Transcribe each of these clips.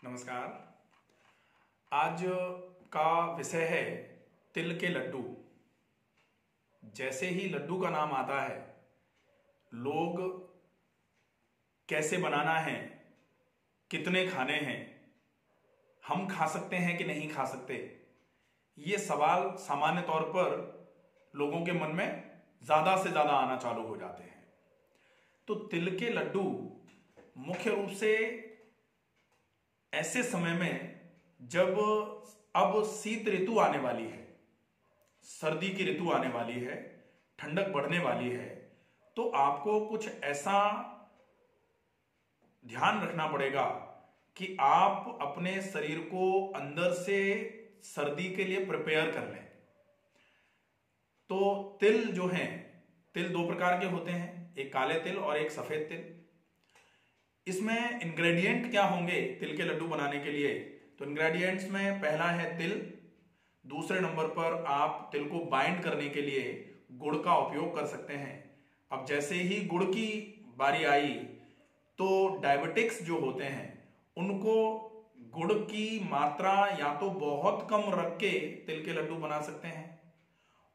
नमस्कार। आज का विषय है तिल के लड्डू। जैसे ही लड्डू का नाम आता है, लोग कैसे बनाना है, कितने खाने हैं, हम खा सकते हैं कि नहीं खा सकते, ये सवाल सामान्य तौर पर लोगों के मन में ज़्यादा से ज़्यादा आना चालू हो जाते हैं। तो तिल के लड्डू मुख्य रूप से ऐसे समय में जब अब शीत ऋतु आने वाली है, सर्दी की ऋतु आने वाली है, ठंडक बढ़ने वाली है, तो आपको कुछ ऐसा ध्यान रखना पड़ेगा कि आप अपने शरीर को अंदर से सर्दी के लिए प्रिपेयर कर लें। तो तिल जो हैं, तिल दो प्रकार के होते हैं, एक काले तिल और एक सफेद तिल। इसमें इंग्रेडिएंट क्या होंगे तिल के लड्डू बनाने के लिए? तो इंग्रेडिएंट्स में पहला है तिल, दूसरे नंबर पर आप तिल को बाइंड करने के लिए गुड़ का उपयोग कर सकते हैं। अब जैसे ही गुड़ की बारी आई तो डायबिटिक्स जो होते हैं उनको गुड़ की मात्रा या तो बहुत कम रख के तिल के लड्डू बना सकते हैं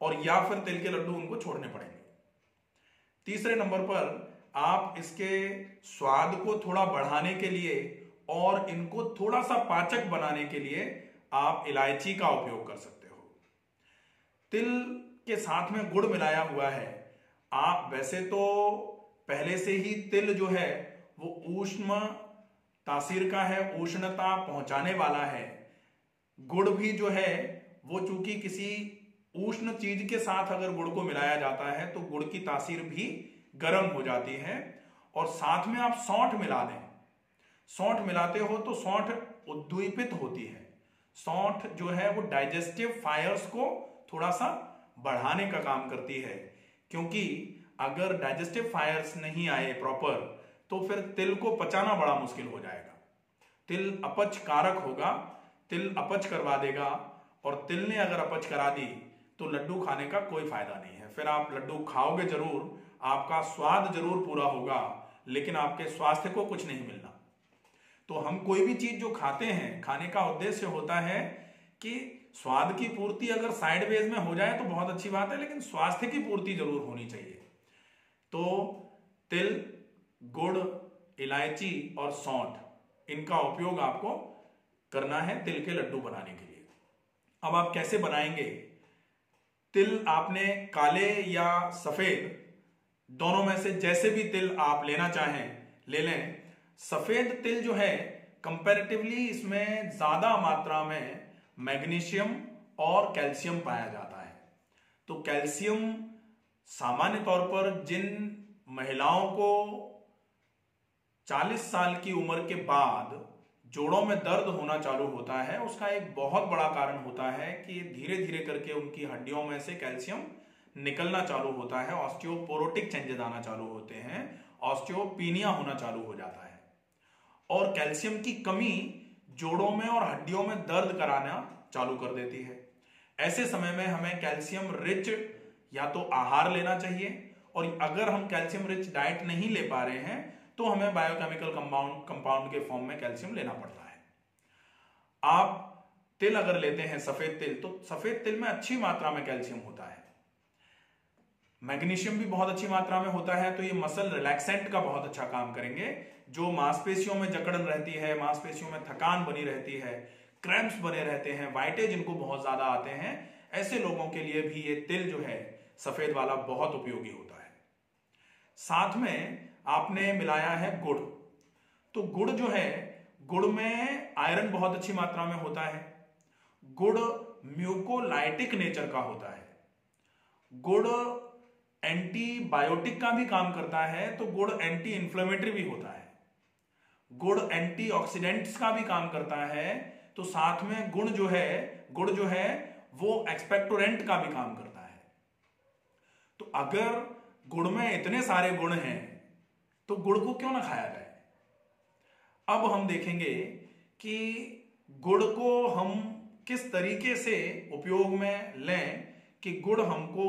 और या फिर तिल के लड्डू उनको छोड़ने पड़ेंगे। तीसरे नंबर पर आप इसके स्वाद को थोड़ा बढ़ाने के लिए और इनको थोड़ा सा पाचक बनाने के लिए आप इलायची का उपयोग कर सकते हो। तिल के साथ में गुड़ मिलाया हुआ है। आप वैसे तो पहले से ही तिल जो है वो ऊष्म तासीर का है, उष्णता पहुंचाने वाला है। गुड़ भी जो है वो चूंकि किसी उष्ण चीज के साथ अगर गुड़ को मिलाया जाता है तो गुड़ की तासीर भी गर्म हो जाती है। और साथ में आप सौंठ मिला दें, सौंठ मिलाते हो तो सौंठ उद्दीपित होती है। सौंठ जो है वो डाइजेस्टिव फायर्स को थोड़ा सा बढ़ाने का काम करती है, क्योंकि अगर डाइजेस्टिव फायर्स नहीं आए प्रॉपर तो फिर तिल को पचाना बड़ा मुश्किल हो जाएगा। तिल अपच कारक होगा, तिल अपच करवा देगा, और तिल ने अगर अपच करा दी तो लड्डू खाने का कोई फायदा नहीं है। फिर आप लड्डू खाओगे जरूर, आपका स्वाद जरूर पूरा होगा, लेकिन आपके स्वास्थ्य को कुछ नहीं मिलना। तो हम कोई भी चीज जो खाते हैं, खाने का उद्देश्य होता है कि स्वाद की पूर्ति अगर साइडवेज में हो जाए तो बहुत अच्छी बात है, लेकिन स्वास्थ्य की पूर्ति जरूर होनी चाहिए। तो तिल, गुड़, इलायची और सौंठ, इनका उपयोग आपको करना है तिल के लड्डू बनाने के लिए। अब आप कैसे बनाएंगे? तिल आपने काले या सफेद दोनों में से जैसे भी तिल आप लेना चाहें ले लें। सफेद तिल जो है कंपैरेटिवली इसमें ज्यादा मात्रा में मैग्नीशियम और कैल्शियम पाया जाता है। तो कैल्शियम सामान्य तौर पर जिन महिलाओं को 40 साल की उम्र के बाद जोड़ों में दर्द होना चालू होता है, उसका एक बहुत बड़ा कारण होता है कि धीरे धीरे करके उनकी हड्डियों में से कैल्शियम निकलना चालू होता है, ऑस्टियोपोरोटिक चेंजेस आना चालू होते हैं, ऑस्टियोपीनिया होना चालू हो जाता है। और कैल्शियम की कमी जोड़ों में और हड्डियों में दर्द कराना चालू कर देती है। ऐसे समय में हमें कैल्शियम रिच या तो आहार लेना चाहिए, और अगर हम कैल्शियम रिच डाइट नहीं ले पा रहे हैं तो हमें बायोकेमिकल कंपाउंड के फॉर्म में कैल्शियम लेना पड़ता है। आप तिल अगर लेते हैं सफेद तिल, तो सफेद तिल में अच्छी मात्रा में कैल्शियम होता है, मैग्नीशियम भी बहुत अच्छी मात्रा में होता है। तो ये मसल रिलैक्सेंट का बहुत अच्छा काम करेंगे। जो मांसपेशियों में जकड़न रहती है, मांसपेशियों में थकान बनी रहती है, क्रैम्प्स बने रहते हैं, वाइटेज इनको बहुत ज्यादा आते हैं, ऐसे लोगों के लिए भी ये तिल जो है सफेद वाला बहुत उपयोगी होता है। साथ में आपने मिलाया है गुड़। तो गुड़ जो है, गुड़ में आयरन बहुत अच्छी मात्रा में होता है। गुड़ म्यूकोलाइटिक नेचर का होता है। गुड़ एंटीबायोटिक का भी काम करता है, तो गुड़ एंटी इंफ्लेमेटरी भी होता है। गुड़ एंटीऑक्सीडेंट्स का भी काम करता है। तो साथ में गुड़ जो है वो एक्सपेक्टोरेंट का भी काम करता है। तो अगर गुड़ में इतने सारे गुण हैं तो गुड़ को क्यों ना खाया जाए? अब हम देखेंगे कि गुड़ को हम किस तरीके से उपयोग में लें कि गुड़ हमको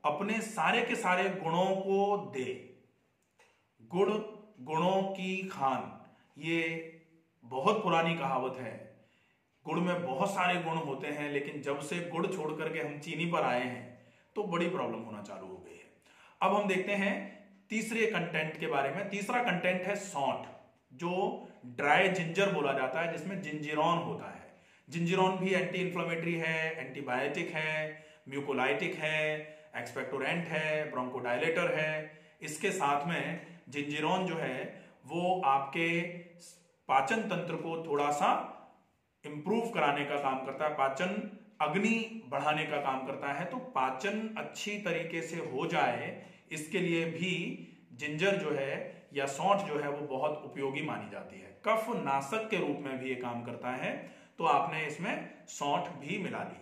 अपने सारे के सारे गुणों को दे। गुड़ गुणों की खान, ये बहुत पुरानी कहावत है, गुड़ में बहुत सारे गुण होते हैं, लेकिन जब से गुड़ छोड़ करके हम चीनी पर आए हैं तो बड़ी प्रॉब्लम होना चालू हो गई है। अब हम देखते हैं तीसरे कंटेंट के बारे में। तीसरा कंटेंट है सौंठ, जो ड्राई जिंजर बोला जाता है, जिसमें जिंजिरॉन होता है। जिंजिरॉन भी एंटी इंफ्लेमेटरी है, एंटीबायोटिक है, म्यूकोलाइटिक है, एक्सपेक्टोरेंट है, ब्रोंकोडायलेटर है। इसके साथ में जिंजिरॉन जो है वो आपके पाचन तंत्र को थोड़ा सा इंप्रूव कराने का काम करता है, पाचन अग्नि बढ़ाने का काम करता है। तो पाचन अच्छी तरीके से हो जाए इसके लिए भी जिंजर जो है या सौंठ जो है वो बहुत उपयोगी मानी जाती है। कफ नाशक के रूप में भी ये काम करता है, तो आपने इसमें सौंठ भी मिला ली।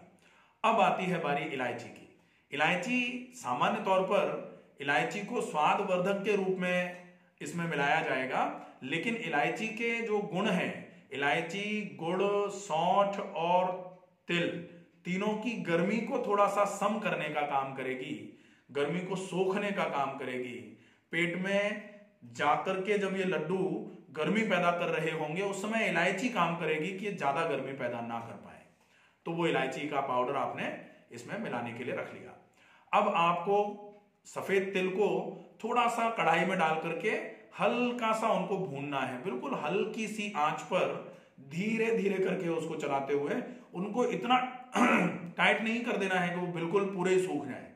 अब आती है बारी इलायची की। इलायची सामान्य तौर पर इलायची को स्वाद वर्धक के रूप में इसमें मिलाया जाएगा, लेकिन इलायची के जो गुण हैं, इलायची, गुड़, सौंठ और तिल, तीनों की गर्मी को थोड़ा सा सम करने का काम करेगी, गर्मी को सोखने का काम करेगी। पेट में जाकर के जब ये लड्डू गर्मी पैदा कर रहे होंगे उस समय इलायची काम करेगी कि ये ज्यादा गर्मी पैदा ना कर पाए। तो वो इलायची का पाउडर आपने इसमें मिलाने के लिए रख लिया। अब आपको सफेद तिल को थोड़ा सा कढ़ाई में डाल करके हल्का सा उनको भूनना है, बिल्कुल हल्की सी आंच पर धीरे धीरे करके उसको चलाते हुए। उनको इतना टाइट नहीं कर देना है कि वो बिल्कुल पूरे सूख जाए,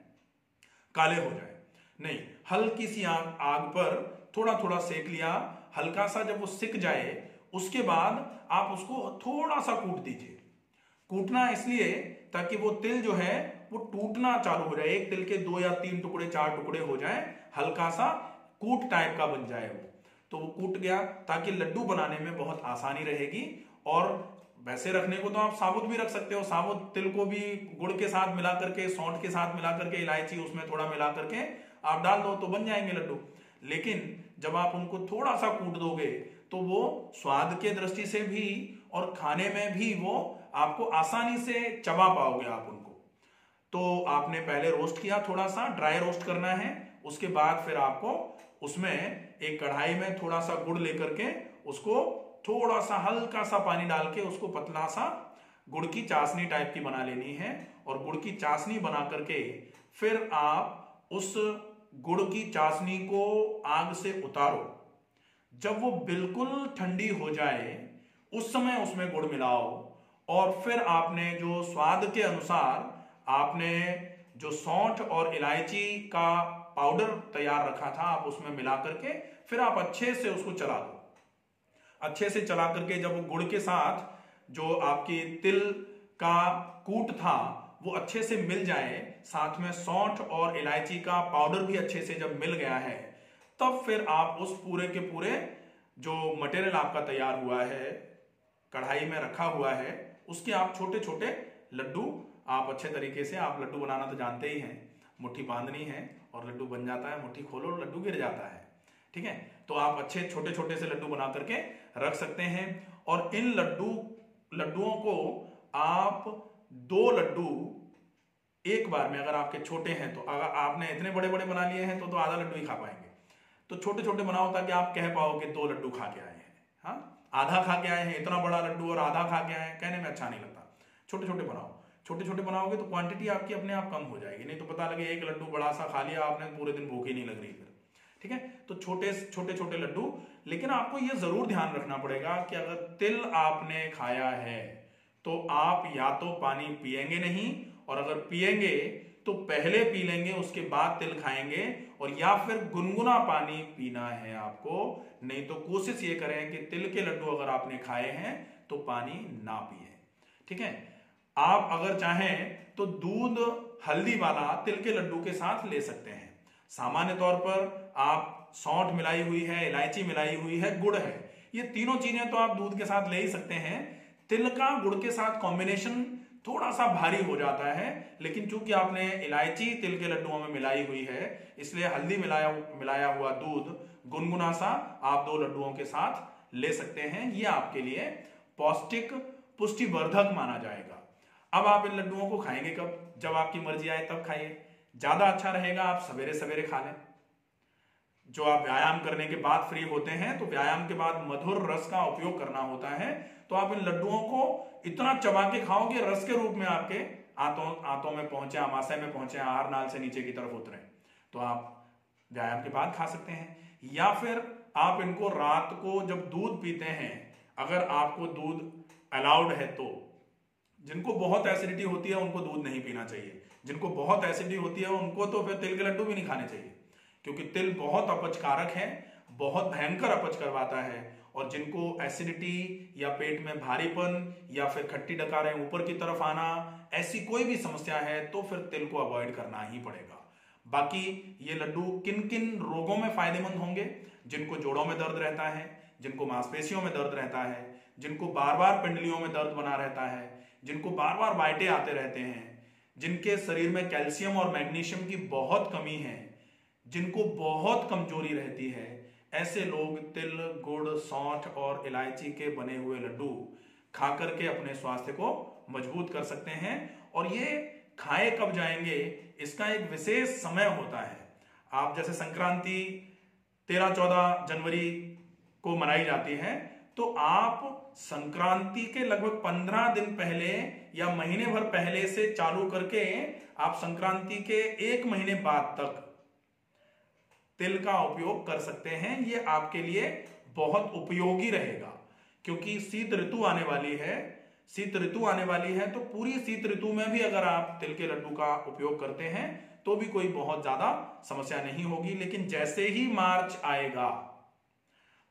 काले हो जाए, नहीं, हल्की सी आग पर थोड़ा थोड़ा सेक लिया। हल्का सा जब वो सिक जाए उसके बाद आप उसको थोड़ा सा कूट दीजिए। कूटना इसलिए ताकि वो तिल जो है वो टूटना चालू हो जाए, एक तिल के 2 या 3 टुकड़े 4 टुकड़े हो जाए, हल्का सा कूट टाइप का बन जाए वो। तो वो कूट गया ताकि लड्डू बनाने में बहुत आसानी रहेगी। और वैसे रखने को तो आप साबुत भी रख सकते हो, साबुत तिल को भी गुड़ के साथ मिला करके, सौंठ के साथ मिला करके, इलायची उसमें थोड़ा मिला करके आप डाल दो तो बन जाएंगे लड्डू। लेकिन जब आप उनको थोड़ा सा कूट दोगे तो वो स्वाद के दृष्टि से भी और खाने में भी वो आपको आसानी से चबा पाओगे आप उनको। तो आपने पहले रोस्ट किया, थोड़ा सा ड्राई रोस्ट करना है। उसके बाद फिर आपको उसमें एक कढ़ाई में थोड़ा सा गुड़ लेकर के उसको थोड़ा सा हल्का सा पानी डाल के उसको पतला सा गुड़ की चाशनी टाइप की बना लेनी है। और गुड़ की चाशनी बना करके फिर आप उस गुड़ की चाशनी को आग से उतारो। जब वो बिल्कुल ठंडी हो जाए उस समय उसमें गुड़ मिलाओ। और फिर आपने जो स्वाद के अनुसार आपने जो सौंठ और इलायची का पाउडर तैयार रखा था आप उसमें मिला करके फिर आप अच्छे से उसको चला दो। अच्छे से चला करके जब वो गुड़ के साथ जो आपकी तिल का कूट था वो अच्छे से मिल जाए, साथ में सौंठ और इलायची का पाउडर भी अच्छे से जब मिल गया है, तब फिर आप उस पूरे के पूरे जो मटेरियल आपका तैयार हुआ है, कढ़ाई में रखा हुआ है, उसके आप छोटे छोटे लड्डू आप अच्छे तरीके से, आप लड्डू बनाना तो जानते ही हैं, मुट्ठी बांधनी है और लड्डू बन जाता है, मुट्ठी खोलो लड्डू गिर जाता है। ठीक है, तो आप अच्छे छोटे छोटे से लड्डू बना करके रख सकते हैं। और इन लड्डुओं को आप 2 लड्डू एक बार में, अगर आपके छोटे हैं तो, अगर आपने इतने बड़े बड़े बना लिए हैं तो आधा लड्डू ही खा पाएंगे, तो छोटे छोटे बनाओ ताकि आप कह पाओ कि 2 लड्डू खा के आए हैं। हाँ, आधा खा के आए हैं, इतना बड़ा लड्डू और आधा खा के आए हैं, कहने में अच्छा नहीं लगता। छोटे छोटे बनाओ, छोटे छोटे बनाओगे तो क्वांटिटी आपकी अपने आप कम हो जाएगी, नहीं तो पता लगे एक लड्डू बड़ा सा खा लिया आपने, पूरे दिन भूख ही नहीं लग रही फिर। ठीक है, तो छोटे छोटे लड्डू। लेकिन आपको यह जरूर ध्यान रखना पड़ेगा कि अगर तिल आपने खाया है तो आप या तो पानी पिएंगे नहीं, और अगर पिएंगे तो पहले पी लेंगे उसके बाद तिल खाएंगे, और या फिर गुनगुना पानी पीना है आपको। नहीं तो कोशिश ये करें कि तिल के लड्डू अगर आपने खाए हैं तो पानी ना पिए। ठीक है, आप अगर चाहें तो दूध हल्दी वाला तिल के लड्डू के साथ ले सकते हैं। सामान्य तौर पर आप सौंठ मिलाई हुई है, इलायची मिलाई हुई है, गुड़ है, ये तीनों चीजें तो आप दूध के साथ ले ही सकते हैं। तिल का गुड़ के साथ कॉम्बिनेशन थोड़ा सा भारी हो जाता है, लेकिन चूंकि आपने इलायची तिल के लड्डुओं में मिलाई हुई है इसलिए हल्दी मिलाया हुआ दूध गुनगुना सा आप 2 लड्डुओं के साथ ले सकते हैं। यह आपके लिए पौष्टिक पुष्टिवर्धक माना जाएगा। अब आप इन लड्डुओं को खाएंगे कब? जब आपकी मर्जी आए तब खाइए। ज्यादा अच्छा रहेगा आप सवेरे सवेरे खा लें। जो आप व्यायाम करने के बाद फ्री होते हैं तो व्यायाम के बाद मधुर रस का उपयोग करना होता है। तो आप इन लड्डुओं को इतना चबा के खाओ कि रस के रूप में आपके आंतों में पहुंचे, आमाशय में पहुंचे, आहार नाल से नीचे की तरफ उतरे। तो आप व्यायाम के बाद खा सकते हैं। या फिर आप इनको रात को जब दूध पीते हैं, अगर आपको दूध अलाउड है तो, जिनको बहुत एसिडिटी होती है उनको दूध नहीं पीना चाहिए। जिनको बहुत एसिडिटी होती है उनको तो फिर तिल के लड्डू भी नहीं खाने चाहिए, क्योंकि तिल बहुत अपचकारक है, बहुत भयंकर अपच करवाता है। और जिनको एसिडिटी या पेट में भारीपन या फिर खट्टी डकारें ऊपर की तरफ आना, ऐसी कोई भी समस्या है तो फिर तिल को अवॉइड करना ही पड़ेगा। बाकी ये लड्डू किन किन रोगों में फायदेमंद होंगे? जिनको जोड़ों में दर्द रहता है, जिनको मांसपेशियों में दर्द रहता है, जिनको बार बार पिंडलियों में दर्द बना रहता है, जिनको बार बार बाइटें आते रहते हैं, जिनके शरीर में कैल्शियम और मैग्नीशियम की बहुत कमी है, जिनको बहुत कमजोरी रहती है, ऐसे लोग तिल, गुड़, सौंठ और इलायची के बने हुए लड्डू खा करके अपने स्वास्थ्य को मजबूत कर सकते हैं। और ये खाए कब जाएंगे, इसका एक विशेष समय होता है। आप जैसे संक्रांति 13-14 जनवरी को मनाई जाती है, तो आप संक्रांति के लगभग 15 दिन पहले या महीने भर पहले से चालू करके आप संक्रांति के 1 महीने बाद तक तिल का उपयोग कर सकते हैं। ये आपके लिए बहुत उपयोगी रहेगा, क्योंकि शीत ऋतु आने वाली है। शीत ऋतु आने वाली है तो पूरी शीत ऋतु में भी अगर आप तिल के लड्डू का उपयोग करते हैं तो भी कोई बहुत ज्यादा समस्या नहीं होगी। लेकिन जैसे ही मार्च आएगा,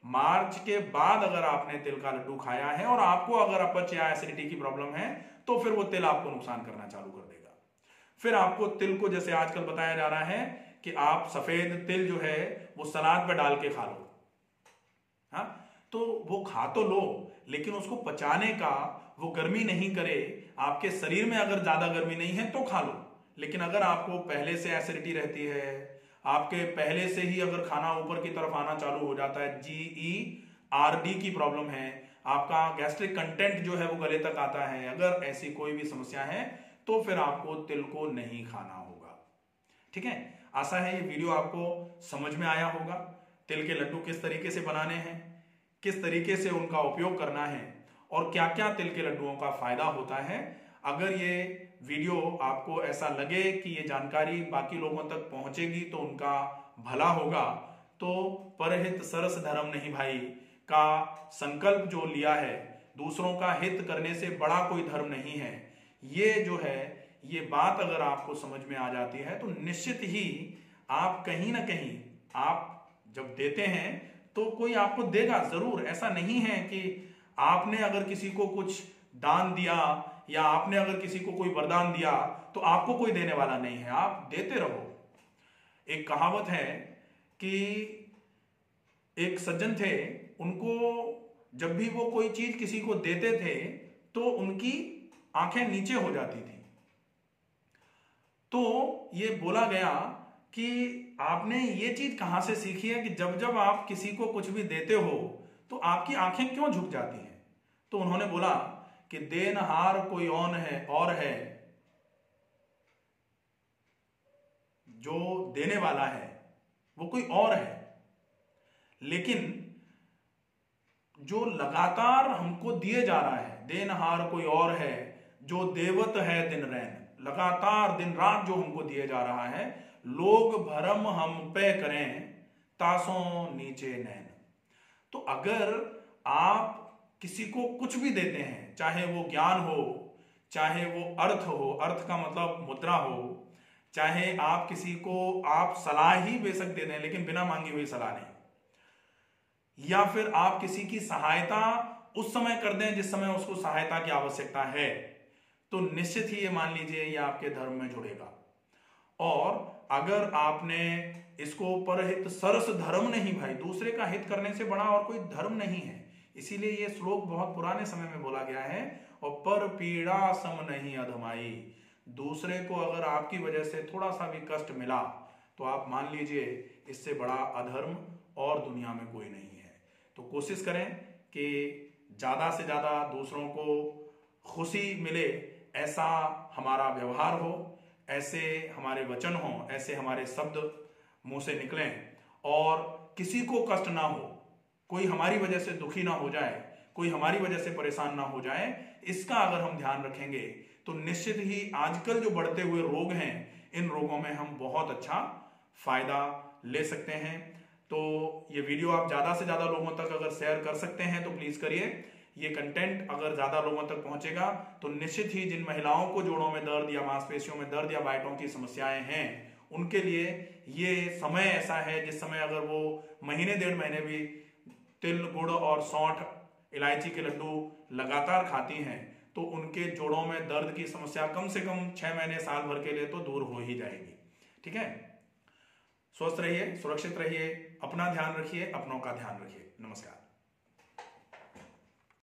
मार्च के बाद अगर आपने तिल का लड्डू खाया है और आपको अगर अपच या एसिडिटी की प्रॉब्लम है, तो फिर वो तिल आपको नुकसान करना चालू कर देगा। फिर आपको तिल को, जैसे आजकल बताया जा रहा है कि आप सफेद तिल जो है वो सलाद पे डाल के खा लो, हाँ, तो वो खा तो लो, लेकिन उसको पचाने का वो गर्मी नहीं करे। आपके शरीर में अगर ज्यादा गर्मी नहीं है तो खा लो, लेकिन अगर आपको पहले से एसिडिटी रहती है, आपके पहले से ही अगर खाना ऊपर की तरफ आना चालू हो जाता है, GERD की प्रॉब्लम है, आपका गैस्ट्रिक कंटेंट जो है वो गले तक आता है, अगर ऐसी कोई भी समस्या है तो फिर आपको तिल को नहीं खाना होगा। ठीक है, आशा है ये वीडियो आपको समझ में आया होगा। तिल के लड्डू किस तरीके से बनाने हैं, किस तरीके से उनका उपयोग करना है और क्या क्या तिल के लड्डुओं का फायदा होता है। अगर ये वीडियो आपको ऐसा लगे कि ये जानकारी बाकी लोगों तक पहुंचेगी तो उनका भला होगा, तो परहित सरस धर्म नहीं भाई का संकल्प जो लिया है, दूसरों का हित करने से बड़ा कोई धर्म नहीं है, ये जो है ये बात अगर आपको समझ में आ जाती है तो निश्चित ही आप कहीं ना कहीं, आप जब देते हैं तो कोई आपको देगा जरूर। ऐसा नहीं है कि आपने अगर किसी को कुछ दान दिया या आपने अगर किसी को कोई वरदान दिया तो आपको कोई देने वाला नहीं है, आप देते रहो। एक कहावत है कि एक सज्जन थे, उनको जब भी वो कोई चीज किसी को देते थे तो उनकी आंखें नीचे हो जाती थी। तो ये बोला गया कि आपने ये चीज कहां से सीखी है कि जब जब आप किसी को कुछ भी देते हो तो आपकी आंखें क्यों झुक जाती हैं? तो उन्होंने बोला कि देनहार कोई और है, जो देने वाला है वो कोई और है, लेकिन जो लगातार हमको दिए जा रहा है, देनहार कोई और है, जो देवत है दिन रैन, लगातार दिन रात जो हमको दिए जा रहा है, लोग भरम हम पे करें तासों नीचे नैन। तो अगर आप किसी को कुछ भी देते हैं, चाहे वो ज्ञान हो, चाहे वो अर्थ हो, अर्थ का मतलब मुद्रा हो, चाहे आप किसी को आप सलाह ही बेशक दे दें लेकिन बिना मांगी हुई सलाह नहीं, या फिर आप किसी की सहायता उस समय कर दें जिस समय उसको सहायता की आवश्यकता है, तो निश्चित ही ये मान लीजिए ये आपके धर्म में जुड़ेगा। और अगर आपने इसको परहित सरस धर्म नहीं भाई, दूसरे का हित करने से बड़ा और कोई धर्म नहीं है, इसीलिए ये श्लोक बहुत पुराने समय में बोला गया है। और पर पीड़ा सम नहीं अधमाई, दूसरे को अगर आपकी वजह से थोड़ा सा भी कष्ट मिला तो आप मान लीजिए इससे बड़ा अधर्म और दुनिया में कोई नहीं है। तो कोशिश करें कि ज्यादा से ज्यादा दूसरों को खुशी मिले, ऐसा हमारा व्यवहार हो, ऐसे हमारे वचन हों, ऐसे हमारे शब्द मुंह से निकलें, और किसी को कष्ट ना हो, कोई हमारी वजह से दुखी ना हो जाए, कोई हमारी वजह से परेशान ना हो जाए, इसका अगर हम ध्यान रखेंगे तो निश्चित ही आजकल जो बढ़ते हुए रोग हैं, इन रोगों में हम बहुत अच्छा फायदा ले सकते हैं। तो ये वीडियो आप ज्यादा से ज्यादा लोगों तक अगर शेयर कर सकते हैं तो प्लीज करिए। ये कंटेंट अगर ज्यादा लोगों तक पहुंचेगा तो निश्चित ही जिन महिलाओं को जोड़ों में दर्द या मांसपेशियों में दर्द या बाइटों की समस्याएं हैं, उनके लिए ये समय ऐसा है जिस समय अगर वो महीने 1.5 महीने भी तिल, गुड़ और सौंठ, इलायची के लड्डू लगातार खाती हैं तो उनके जोड़ों में दर्द की समस्या कम से कम 6 महीने, साल भर के लिए तो दूर हो ही जाएगी। ठीक है, स्वस्थ रहिए, सुरक्षित रहिए, अपना ध्यान रखिए, अपनों का ध्यान रखिए। नमस्कार।